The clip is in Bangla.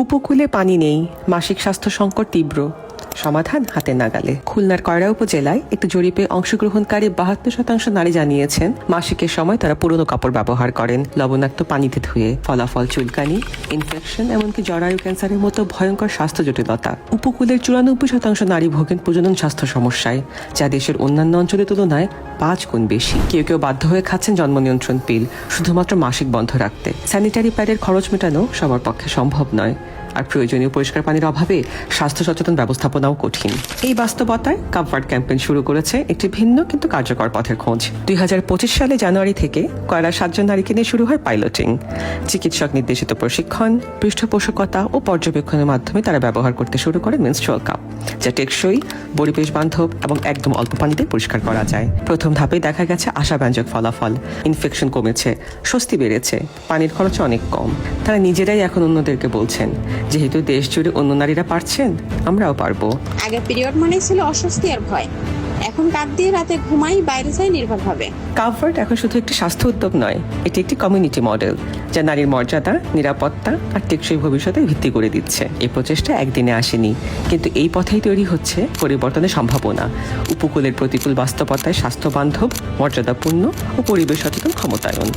উপকূলে পানি নেই, মাসিক স্বাস্থ্য সংকট তীব্র, সমাধান হাতে নাগালে। খুলনার কয়রা উপজেলায় একটি জরিপে অংশগ্রহণকারী 72% নারী জানিয়েছেন মাসিকের সময় তারা পুরনো কাপড় ব্যবহার করেন লবণাক্ত পানিতে ধুয়ে। ফলাফল চুলকানি, ইনফেকশন, এমনকি জরায়ু ক্যান্সারের মতো ভয়ঙ্কর স্বাস্থ্য জটিলতা। উপকূলের 94% নারী ভোগেন প্রজনন স্বাস্থ্য সমস্যায়, যা দেশের অন্যান্য অঞ্চলের তুলনায় 5 গুণ বেশি। কেউ কেউ বাধ্য হয়ে খাচ্ছেন জন্ম নিয়ন্ত্রণ পিল শুধুমাত্র মাসিক বন্ধ রাখতে। স্যানিটারি প্যাডের খরচ মেটানো সবার পক্ষে সম্ভব নয়, আর প্রয়োজনীয় পরিষ্কার পানির অভাবে স্বাস্থ্য সচেতন ব্যবস্থাপনাও কঠিন। এই বাস্তবতায় কামফর্ট ক্যাম্পেইন শুরু করেছে একটি ভিন্ন কিন্তু কার্যকর পথের খোঁজ। 2025 সালে জানুয়ারি থেকে কয়লার 7 জন নারীকে নিয়ে শুরু হয় পাইলটিং। চিকিৎসক নির্দেশিত প্রশিক্ষণ, পৃষ্ঠপোষকতা ও পর্যবেক্ষণের মাধ্যমে তারা ব্যবহার করতে শুরু করে মেনস্ট্রুয়াল কাপ, যা টেকসই, পরিবেশ বান্ধব এবং একদম অল্প পানিতে পরিষ্কার করা যায়। প্রথম ধাপে দেখা গেছে আশাব্যঞ্জক ফলাফল। ইনফেকশন কমেছে, স্বস্তি বেড়েছে, পানির খরচ অনেক কম। তারা নিজেরাই এখন অন্যদেরকে বলছেন, যেহেতু দেশ জুড়ে অন্য নারীরা পারছেন, আমরাও পারবো। আগে পিরিয়ড মানেই ছিল অস্বস্তি আর ভয়, এখন কাঁদ দিয়ে রাতে ঘুমাই, বাইরে যাই নির্ভরভাবে। কামফর্ট এখন শুধু একটি স্বাস্থ্য উদ্যোগ নয়, এটি একটি কমিউনিটি মডেল, যা নারীর মর্যাদা, নিরাপত্তা আর টেকসই ভবিষ্যতে ভিত্তি করে দিচ্ছে। এই প্রচেষ্টা একদিনে আসেনি, কিন্তু এই পথেই তৈরি হচ্ছে পরিবর্তনের সম্ভাবনা। উপকূলের প্রতিকূল বাস্তবতায় স্বাস্থ্য বান্ধব, মর্যাদাপূর্ণ ও পরিবেশ সচেতন ক্ষমতায়ন।